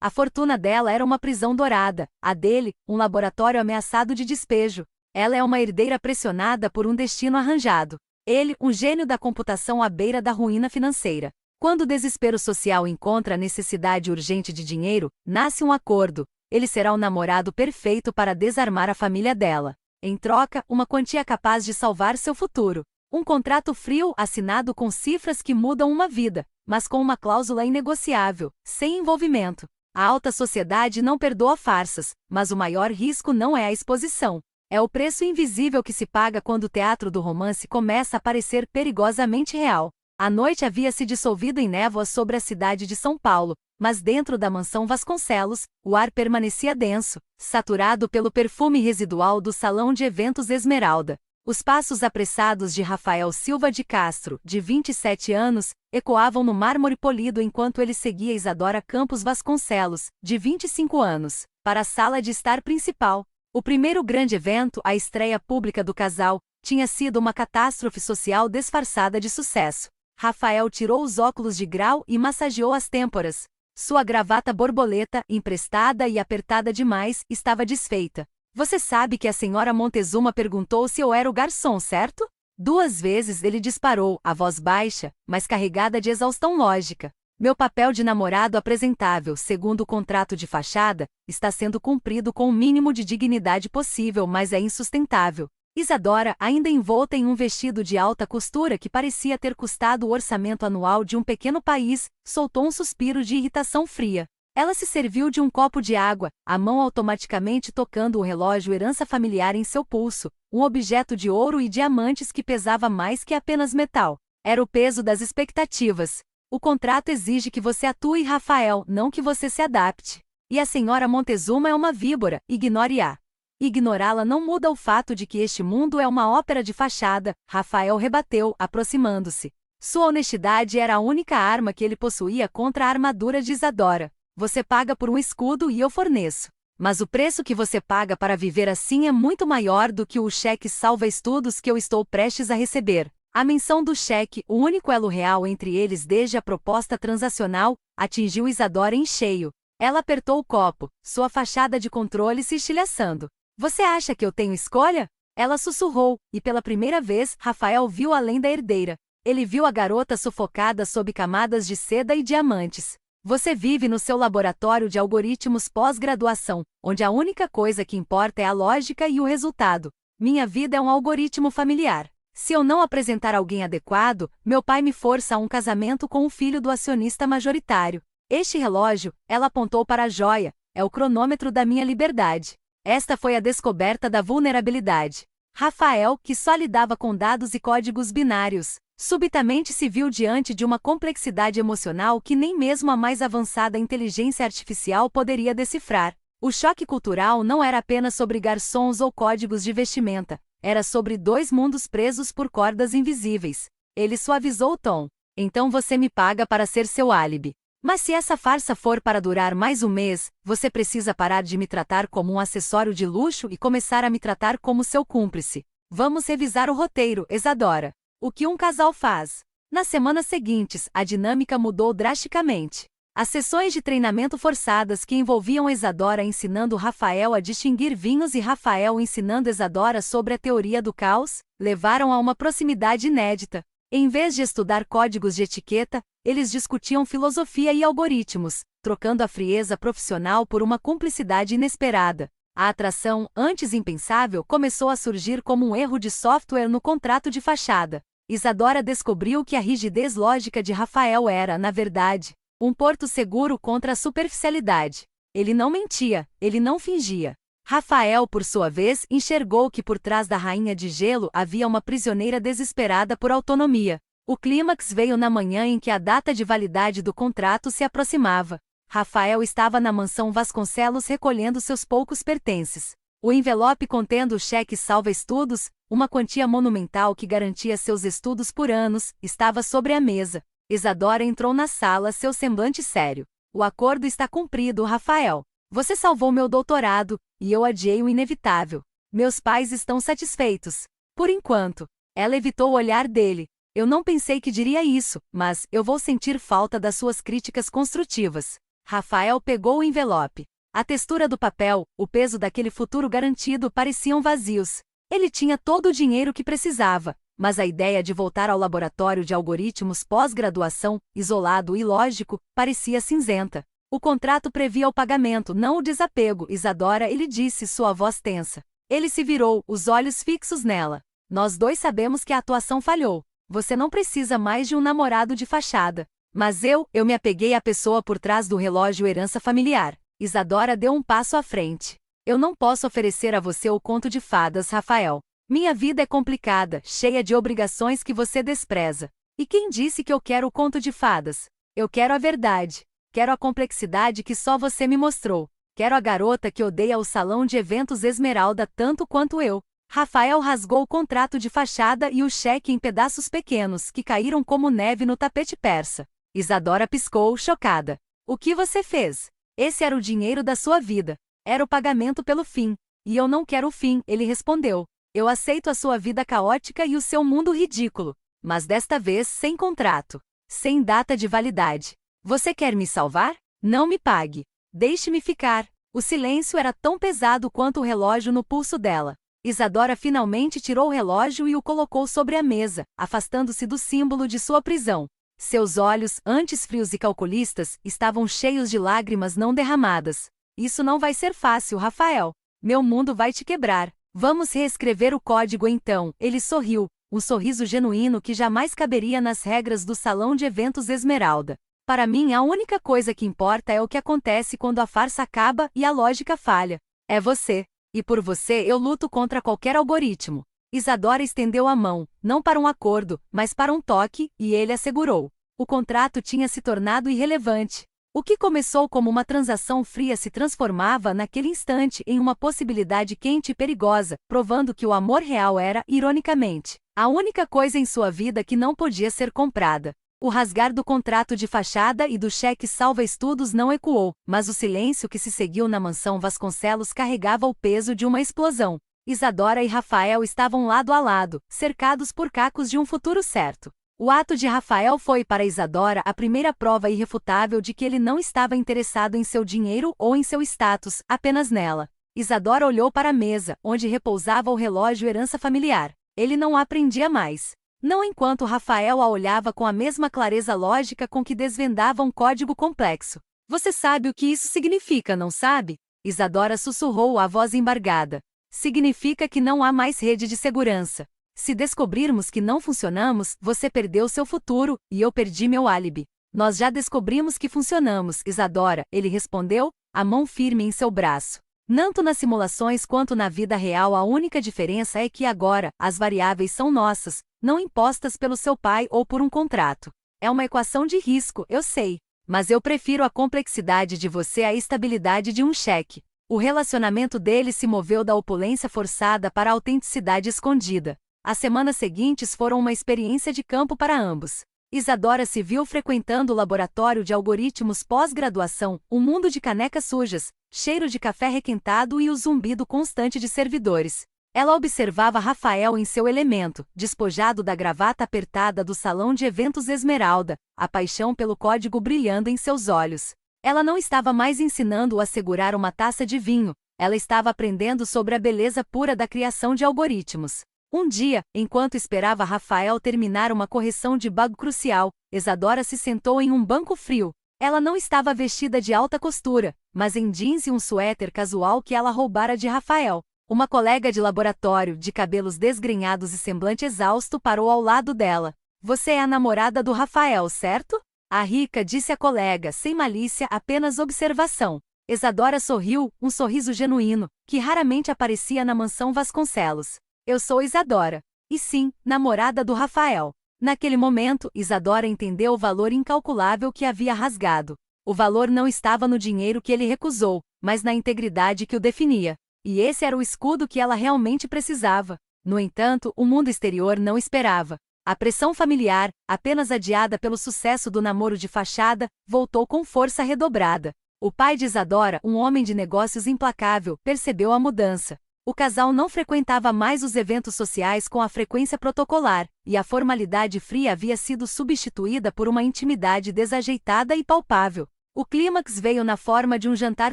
A fortuna dela era uma prisão dourada, a dele, um laboratório ameaçado de despejo. Ela é uma herdeira pressionada por um destino arranjado. Ele, um gênio da computação à beira da ruína financeira. Quando o desespero social encontra a necessidade urgente de dinheiro, nasce um acordo. Ele será o namorado perfeito para desarmar a família dela. Em troca, uma quantia capaz de salvar seu futuro. Um contrato frio assinado com cifras que mudam uma vida, mas com uma cláusula inegociável, sem envolvimento. A alta sociedade não perdoa farsas, mas o maior risco não é a exposição. É o preço invisível que se paga quando o teatro do romance começa a parecer perigosamente real. A noite havia se dissolvido em névoa sobre a cidade de São Paulo, mas dentro da mansão Vasconcelos, o ar permanecia denso, saturado pelo perfume residual do salão de eventos Esmeralda. Os passos apressados de Rafael Silva de Castro, de 27 anos, ecoavam no mármore polido enquanto ele seguia Isadora Campos Vasconcelos, de 25 anos, para a sala de estar principal. O primeiro grande evento, a estreia pública do casal, tinha sido uma catástrofe social disfarçada de sucesso. Rafael tirou os óculos de grau e massageou as têmporas. Sua gravata borboleta, emprestada e apertada demais, estava desfeita. Você sabe que a senhora Montezuma perguntou se eu era o garçom, certo? 2 vezes ele disparou, a voz baixa, mas carregada de exaustão lógica. Meu papel de namorado apresentável, segundo o contrato de fachada, está sendo cumprido com o mínimo de dignidade possível, mas é insustentável. Isadora, ainda envolta em um vestido de alta costura que parecia ter custado o orçamento anual de um pequeno país, soltou um suspiro de irritação fria. Ela se serviu de um copo de água, a mão automaticamente tocando o relógio herança familiar em seu pulso, um objeto de ouro e diamantes que pesava mais que apenas metal. Era o peso das expectativas. O contrato exige que você atue, Rafael, não que você se adapte. E a senhora Montezuma é uma víbora, ignore-a. Ignorá-la não muda o fato de que este mundo é uma ópera de fachada, Rafael rebateu, aproximando-se. Sua honestidade era a única arma que ele possuía contra a armadura de Isadora. Você paga por um escudo e eu forneço. Mas o preço que você paga para viver assim é muito maior do que o cheque salva-estudos que eu estou prestes a receber. A menção do cheque, o único elo real entre eles desde a proposta transacional, atingiu Isadora em cheio. Ela apertou o copo, sua fachada de controle se estilhaçando. Você acha que eu tenho escolha? Ela sussurrou, e pela primeira vez, Rafael viu além da herdeira. Ele viu a garota sufocada sob camadas de seda e diamantes. Você vive no seu laboratório de algoritmos pós-graduação, onde a única coisa que importa é a lógica e o resultado. Minha vida é um algoritmo familiar. Se eu não apresentar alguém adequado, meu pai me força a um casamento com o filho do acionista majoritário. Este relógio, ela apontou para a joia, é o cronômetro da minha liberdade. Esta foi a descoberta da vulnerabilidade. Rafael, que só lidava com dados e códigos binários, subitamente se viu diante de uma complexidade emocional que nem mesmo a mais avançada inteligência artificial poderia decifrar. O choque cultural não era apenas sobre garçons ou códigos de vestimenta, era sobre 2 mundos presos por cordas invisíveis. Ele suavizou o tom. Então você me paga para ser seu álibi. Mas se essa farsa for para durar mais um mês, você precisa parar de me tratar como um acessório de luxo e começar a me tratar como seu cúmplice. Vamos revisar o roteiro, Isadora. O que um casal faz? Nas semanas seguintes, a dinâmica mudou drasticamente. As sessões de treinamento forçadas que envolviam Isadora ensinando Rafael a distinguir vinhos e Rafael ensinando Isadora sobre a teoria do caos, levaram a uma proximidade inédita. Em vez de estudar códigos de etiqueta, eles discutiam filosofia e algoritmos, trocando a frieza profissional por uma cumplicidade inesperada. A atração, antes impensável, começou a surgir como um erro de software no contrato de fachada. Isadora descobriu que a rigidez lógica de Rafael era, na verdade, um porto seguro contra a superficialidade. Ele não mentia, ele não fingia. Rafael, por sua vez, enxergou que por trás da rainha de gelo havia uma prisioneira desesperada por autonomia. O clímax veio na manhã em que a data de validade do contrato se aproximava. Rafael estava na mansão Vasconcelos recolhendo seus poucos pertences. O envelope contendo o cheque salva-estudos, uma quantia monumental que garantia seus estudos por anos, estava sobre a mesa. Isadora entrou na sala, seu semblante sério. O acordo está cumprido, Rafael. Você salvou meu doutorado, e eu adiei o inevitável. Meus pais estão satisfeitos. Por enquanto. Ela evitou o olhar dele. Eu não pensei que diria isso, mas eu vou sentir falta das suas críticas construtivas. Rafael pegou o envelope. A textura do papel, o peso daquele futuro garantido pareciam vazios. Ele tinha todo o dinheiro que precisava, mas a ideia de voltar ao laboratório de algoritmos pós-graduação, isolado e lógico, parecia cinzenta. O contrato previa o pagamento, não o desapego, Isadora, ele disse, sua voz tensa. Ele se virou, os olhos fixos nela. Nós dois sabemos que a atuação falhou. Você não precisa mais de um namorado de fachada. Mas eu me apeguei à pessoa por trás do relógio herança familiar. Isadora deu um passo à frente. Eu não posso oferecer a você o conto de fadas, Rafael. Minha vida é complicada, cheia de obrigações que você despreza. E quem disse que eu quero o conto de fadas? Eu quero a verdade. Quero a complexidade que só você me mostrou. Quero a garota que odeia o salão de eventos Esmeralda tanto quanto eu. Rafael rasgou o contrato de fachada e o cheque em pedaços pequenos que caíram como neve no tapete persa. Isadora piscou, chocada. O que você fez? Esse era o dinheiro da sua vida. Era o pagamento pelo fim. E eu não quero o fim, ele respondeu. Eu aceito a sua vida caótica e o seu mundo ridículo. Mas desta vez sem contrato. Sem data de validade. Você quer me salvar? Não me pague. Deixe-me ficar. O silêncio era tão pesado quanto o relógio no pulso dela. Isadora finalmente tirou o relógio e o colocou sobre a mesa, afastando-se do símbolo de sua prisão. Seus olhos, antes frios e calculistas, estavam cheios de lágrimas não derramadas. Isso não vai ser fácil, Rafael. Meu mundo vai te quebrar. Vamos reescrever o código então. Ele sorriu, um sorriso genuíno que jamais caberia nas regras do salão de eventos Esmeralda. Para mim, a única coisa que importa é o que acontece quando a farsa acaba e a lógica falha. É você. E por você eu luto contra qualquer algoritmo. Isadora estendeu a mão, não para um acordo, mas para um toque, e ele assegurou. O contrato tinha se tornado irrelevante. O que começou como uma transação fria se transformava naquele instante em uma possibilidade quente e perigosa, provando que o amor real era, ironicamente, a única coisa em sua vida que não podia ser comprada. O rasgar do contrato de fachada e do cheque salva-estudos não ecoou, mas o silêncio que se seguiu na mansão Vasconcelos carregava o peso de uma explosão. Isadora e Rafael estavam lado a lado, cercados por cacos de um futuro certo. O ato de Rafael foi para Isadora a primeira prova irrefutável de que ele não estava interessado em seu dinheiro ou em seu status, apenas nela. Isadora olhou para a mesa, onde repousava o relógio herança familiar. Ele não aprendia mais. Não enquanto Rafael a olhava com a mesma clareza lógica com que desvendava um código complexo. Você sabe o que isso significa, não sabe? Isadora sussurrou a voz embargada. Significa que não há mais rede de segurança. Se descobrirmos que não funcionamos, você perdeu seu futuro, e eu perdi meu álibi. Nós já descobrimos que funcionamos, Isadora, ele respondeu, a mão firme em seu braço. Tanto nas simulações quanto na vida real a única diferença é que agora, as variáveis são nossas, não impostas pelo seu pai ou por um contrato. É uma equação de risco, eu sei. Mas eu prefiro a complexidade de você à estabilidade de um cheque. O relacionamento deles se moveu da opulência forçada para a autenticidade escondida. As semanas seguintes foram uma experiência de campo para ambos. Isadora se viu frequentando o laboratório de algoritmos pós-graduação, um mundo de canecas sujas, cheiro de café requentado e o zumbido constante de servidores. Ela observava Rafael em seu elemento, despojado da gravata apertada do salão de eventos Esmeralda, a paixão pelo código brilhando em seus olhos. Ela não estava mais ensinando-o a segurar uma taça de vinho, ela estava aprendendo sobre a beleza pura da criação de algoritmos. Um dia, enquanto esperava Rafael terminar uma correção de bug crucial, Isadora se sentou em um banco frio. Ela não estava vestida de alta costura, mas em jeans e um suéter casual que ela roubara de Rafael. Uma colega de laboratório, de cabelos desgrenhados e semblante exausto, parou ao lado dela. Você é a namorada do Rafael, certo? A rica disse a colega, sem malícia, apenas observação. Isadora sorriu, um sorriso genuíno, que raramente aparecia na mansão Vasconcelos. Eu sou Isadora. E sim, namorada do Rafael. Naquele momento, Isadora entendeu o valor incalculável que havia rasgado. O valor não estava no dinheiro que ele recusou, mas na integridade que o definia. E esse era o escudo que ela realmente precisava. No entanto, o mundo exterior não esperava. A pressão familiar, apenas adiada pelo sucesso do namoro de fachada, voltou com força redobrada. O pai de Isadora, um homem de negócios implacável, percebeu a mudança. O casal não frequentava mais os eventos sociais com a frequência protocolar, e a formalidade fria havia sido substituída por uma intimidade desajeitada e palpável. O clímax veio na forma de um jantar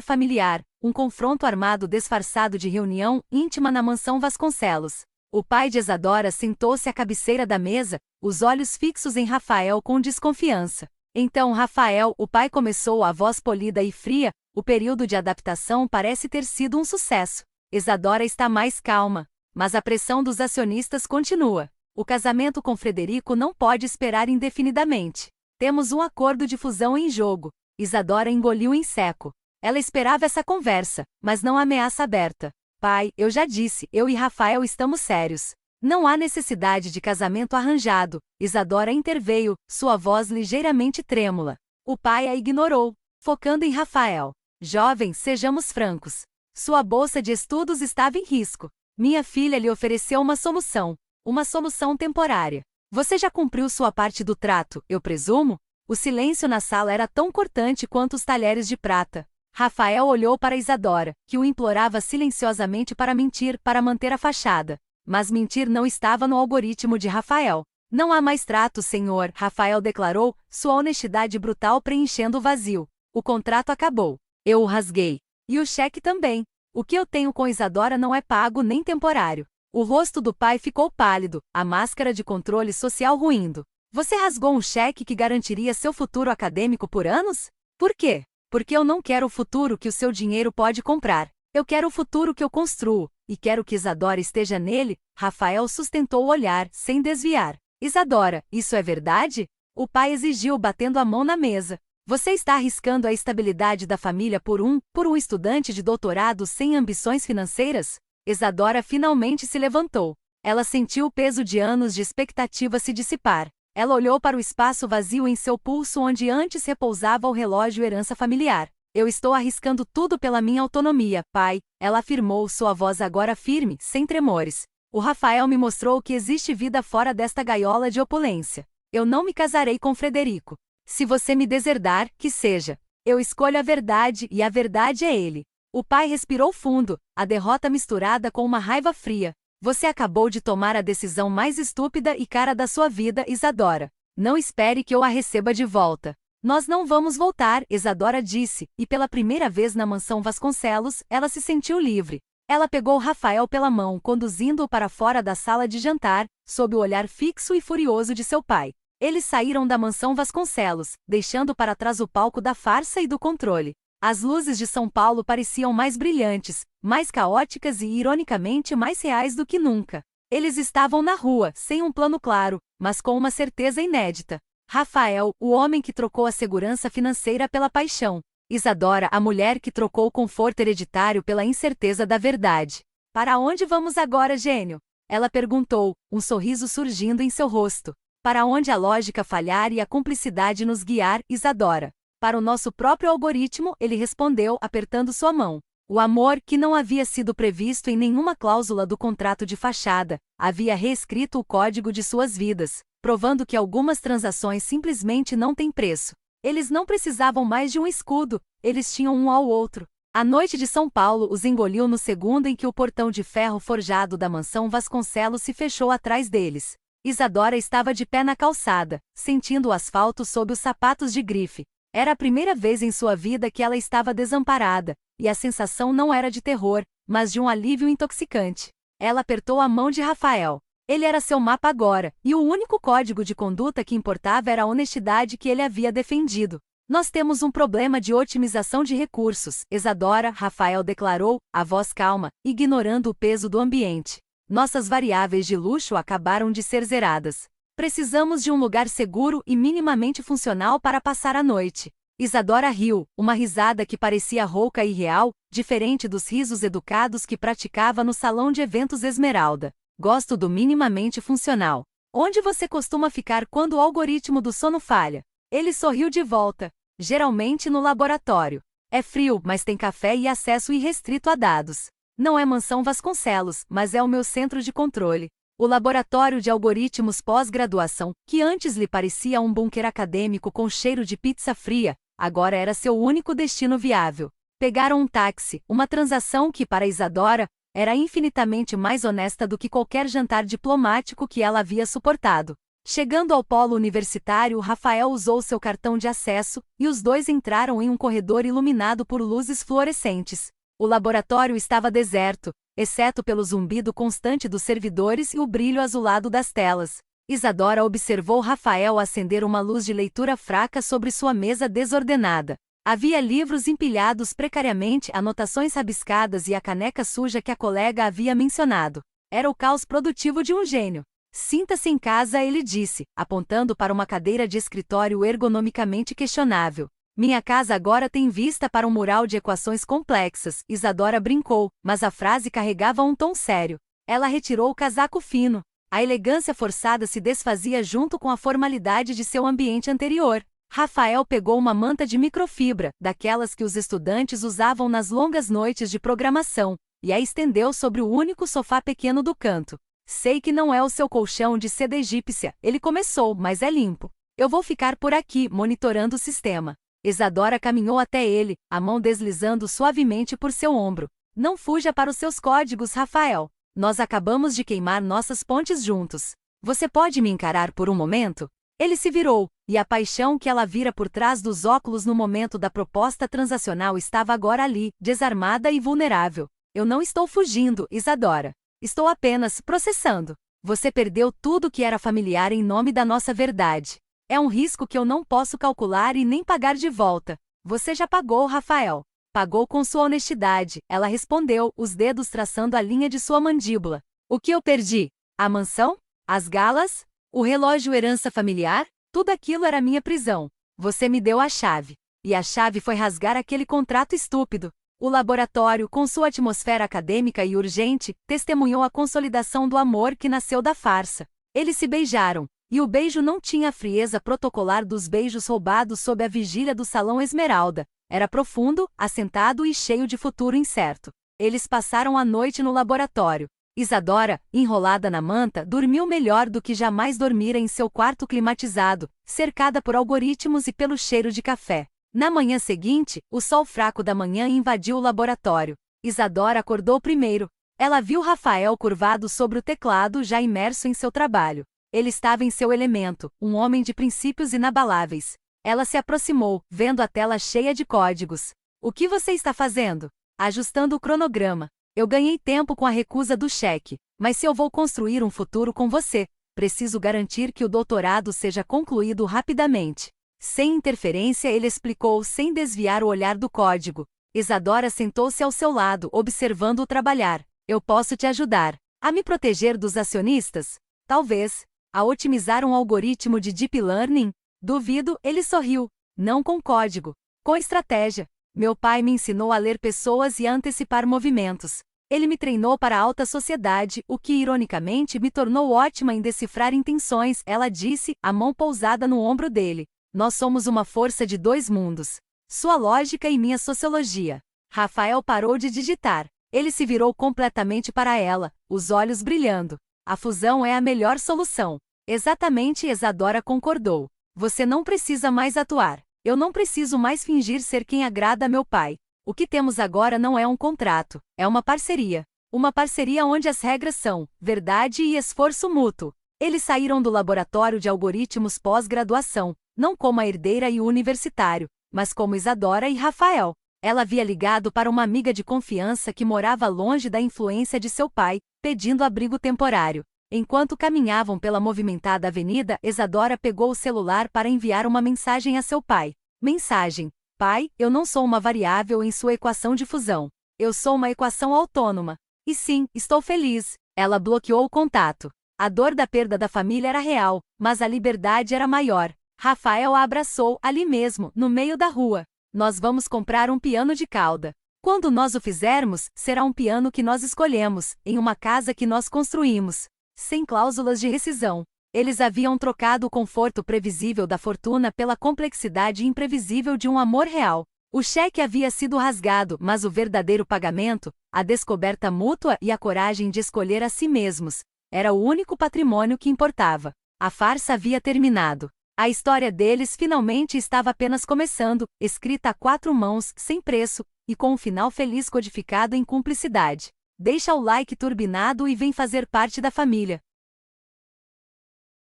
familiar, um confronto armado disfarçado de reunião íntima na mansão Vasconcelos. O pai de Isadora sentou-se à cabeceira da mesa, os olhos fixos em Rafael com desconfiança. Então Rafael, o pai, começou, a voz polida e fria: o período de adaptação parece ter sido um sucesso. Isadora está mais calma, mas a pressão dos acionistas continua. O casamento com Frederico não pode esperar indefinidamente. Temos um acordo de fusão em jogo. Isadora engoliu em seco. Ela esperava essa conversa, mas não ameaça aberta. Pai, eu já disse, eu e Rafael estamos sérios. Não há necessidade de casamento arranjado. Isadora interveio, sua voz ligeiramente trêmula. O pai a ignorou, focando em Rafael. Jovem, sejamos francos. Sua bolsa de estudos estava em risco. Minha filha lhe ofereceu uma solução temporária. Você já cumpriu sua parte do trato, eu presumo? O silêncio na sala era tão cortante quanto os talheres de prata. Rafael olhou para Isadora, que o implorava silenciosamente para mentir, para manter a fachada. Mas mentir não estava no algoritmo de Rafael. Não há mais trato, senhor, Rafael declarou, sua honestidade brutal preenchendo o vazio. O contrato acabou. Eu o rasguei. E o cheque também. O que eu tenho com Isadora não é pago nem temporário. O rosto do pai ficou pálido, a máscara de controle social ruindo. Você rasgou um cheque que garantiria seu futuro acadêmico por anos? Por quê? Porque eu não quero o futuro que o seu dinheiro pode comprar. Eu quero o futuro que eu construo, e quero que Isadora esteja nele. Rafael sustentou o olhar, sem desviar. Isadora, isso é verdade? O pai exigiu, batendo a mão na mesa. Você está arriscando a estabilidade da família por um estudante de doutorado sem ambições financeiras? Isadora finalmente se levantou. Ela sentiu o peso de anos de expectativa se dissipar. Ela olhou para o espaço vazio em seu pulso onde antes repousava o relógio herança familiar. Eu estou arriscando tudo pela minha autonomia, pai, ela afirmou, sua voz agora firme, sem tremores. O Rafael me mostrou que existe vida fora desta gaiola de opulência. Eu não me casarei com Frederico. Se você me deserdar, que seja. Eu escolho a verdade e a verdade é ele. O pai respirou fundo, a derrota misturada com uma raiva fria. Você acabou de tomar a decisão mais estúpida e cara da sua vida, Isadora. Não espere que eu a receba de volta. Nós não vamos voltar, Isadora disse, e pela primeira vez na mansão Vasconcelos, ela se sentiu livre. Ela pegou Rafael pela mão, conduzindo-o para fora da sala de jantar, sob o olhar fixo e furioso de seu pai. Eles saíram da mansão Vasconcelos, deixando para trás o palco da farsa e do controle. As luzes de São Paulo pareciam mais brilhantes, mais caóticas e ironicamente mais reais do que nunca. Eles estavam na rua, sem um plano claro, mas com uma certeza inédita. Rafael, o homem que trocou a segurança financeira pela paixão. Isadora, a mulher que trocou o conforto hereditário pela incerteza da verdade. Para onde vamos agora, gênio? Ela perguntou, um sorriso surgindo em seu rosto. Para onde a lógica falhar e a cumplicidade nos guiar, Isadora? Para o nosso próprio algoritmo, ele respondeu, apertando sua mão. O amor, que não havia sido previsto em nenhuma cláusula do contrato de fachada, havia reescrito o código de suas vidas, provando que algumas transações simplesmente não têm preço. Eles não precisavam mais de um escudo, eles tinham um ao outro. A noite de São Paulo os engoliu no segundo em que o portão de ferro forjado da mansão Vasconcelos se fechou atrás deles. Isadora estava de pé na calçada, sentindo o asfalto sob os sapatos de grife. Era a primeira vez em sua vida que ela estava desamparada, e a sensação não era de terror, mas de um alívio intoxicante. Ela apertou a mão de Rafael. Ele era seu mapa agora, e o único código de conduta que importava era a honestidade que ele havia defendido. Nós temos um problema de otimização de recursos, Isadora, Rafael declarou, a voz calma, ignorando o peso do ambiente. Nossas variáveis de luxo acabaram de ser zeradas. Precisamos de um lugar seguro e minimamente funcional para passar a noite. Isadora riu, uma risada que parecia rouca e real, diferente dos risos educados que praticava no salão de eventos Esmeralda. Gosto do minimamente funcional. Onde você costuma ficar quando o algoritmo do sono falha? Ele sorriu de volta. Geralmente no laboratório. É frio, mas tem café e acesso irrestrito a dados. Não é mansão Vasconcelos, mas é o meu centro de controle. O laboratório de algoritmos pós-graduação, que antes lhe parecia um bunker acadêmico com cheiro de pizza fria, agora era seu único destino viável. Pegaram um táxi, uma transação que, para Isadora, era infinitamente mais honesta do que qualquer jantar diplomático que ela havia suportado. Chegando ao polo universitário, Rafael usou seu cartão de acesso, e os dois entraram em um corredor iluminado por luzes fluorescentes. O laboratório estava deserto, exceto pelo zumbido constante dos servidores e o brilho azulado das telas. Isadora observou Rafael acender uma luz de leitura fraca sobre sua mesa desordenada. Havia livros empilhados precariamente, anotações rabiscadas e a caneca suja que a colega havia mencionado. Era o caos produtivo de um gênio. Sinta-se em casa, ele disse, apontando para uma cadeira de escritório ergonomicamente questionável. Minha casa agora tem vista para um mural de equações complexas, Isadora brincou, mas a frase carregava um tom sério. Ela retirou o casaco fino. A elegância forçada se desfazia junto com a formalidade de seu ambiente anterior. Rafael pegou uma manta de microfibra, daquelas que os estudantes usavam nas longas noites de programação, e a estendeu sobre o único sofá pequeno do canto. Sei que não é o seu colchão de seda egípcia, ele começou, mas é limpo. Eu vou ficar por aqui, monitorando o sistema. Isadora caminhou até ele, a mão deslizando suavemente por seu ombro. Não fuja para os seus códigos, Rafael. Nós acabamos de queimar nossas pontes juntos. Você pode me encarar por um momento? Ele se virou, e a paixão que ela vira por trás dos óculos no momento da proposta transacional estava agora ali, desarmada e vulnerável. Eu não estou fugindo, Isadora. Estou apenas processando. Você perdeu tudo que era familiar em nome da nossa verdade. É um risco que eu não posso calcular e nem pagar de volta. Você já pagou, Rafael. Pagou com sua honestidade, ela respondeu, os dedos traçando a linha de sua mandíbula. O que eu perdi? A mansão? As galas? O relógio herança familiar? Tudo aquilo era minha prisão. Você me deu a chave. E a chave foi rasgar aquele contrato estúpido. O laboratório, com sua atmosfera acadêmica e urgente, testemunhou a consolidação do amor que nasceu da farsa. Eles se beijaram, e o beijo não tinha a frieza protocolar dos beijos roubados sob a vigília do Salão Esmeralda. Era profundo, assentado e cheio de futuro incerto. Eles passaram a noite no laboratório. Isadora, enrolada na manta, dormiu melhor do que jamais dormira em seu quarto climatizado, cercada por algoritmos e pelo cheiro de café. Na manhã seguinte, o sol fraco da manhã invadiu o laboratório. Isadora acordou primeiro. Ela viu Rafael curvado sobre o teclado, já imerso em seu trabalho. Ele estava em seu elemento, um homem de princípios inabaláveis. Ela se aproximou, vendo a tela cheia de códigos. O que você está fazendo? Ajustando o cronograma. Eu ganhei tempo com a recusa do cheque, mas se eu vou construir um futuro com você, preciso garantir que o doutorado seja concluído rapidamente. Sem interferência, ele explicou sem desviar o olhar do código. Isadora sentou-se ao seu lado, observando-o trabalhar. Eu posso te ajudar. A me proteger dos acionistas? Talvez. A otimizar um algoritmo de Deep Learning? Duvido, ele sorriu. Não com código. Com estratégia. Meu pai me ensinou a ler pessoas e a antecipar movimentos. Ele me treinou para a alta sociedade, o que ironicamente me tornou ótima em decifrar intenções, ela disse, a mão pousada no ombro dele. Nós somos uma força de dois mundos. Sua lógica e minha sociologia. Rafael parou de digitar. Ele se virou completamente para ela, os olhos brilhando. A fusão é a melhor solução. Exatamente, Isadora concordou. Você não precisa mais atuar. Eu não preciso mais fingir ser quem agrada a meu pai. O que temos agora não é um contrato, é uma parceria. Uma parceria onde as regras são verdade e esforço mútuo. Eles saíram do laboratório de algoritmos pós-graduação, não como a herdeira e o universitário, mas como Isadora e Rafael. Ela havia ligado para uma amiga de confiança que morava longe da influência de seu pai, pedindo abrigo temporário. Enquanto caminhavam pela movimentada avenida, Isadora pegou o celular para enviar uma mensagem a seu pai. Mensagem: Pai, eu não sou uma variável em sua equação de fusão. Eu sou uma equação autônoma. E sim, estou feliz. Ela bloqueou o contato. A dor da perda da família era real, mas a liberdade era maior. Rafael a abraçou, ali mesmo, no meio da rua. Nós vamos comprar um piano de cauda. Quando nós o fizermos, será um piano que nós escolhemos, em uma casa que nós construímos. Sem cláusulas de rescisão. Eles haviam trocado o conforto previsível da fortuna pela complexidade imprevisível de um amor real. O cheque havia sido rasgado, mas o verdadeiro pagamento, a descoberta mútua e a coragem de escolher a si mesmos, era o único patrimônio que importava. A farsa havia terminado. A história deles finalmente estava apenas começando, escrita a quatro mãos, sem preço, e com um final feliz codificado em cumplicidade. Deixa o like turbinado e vem fazer parte da família.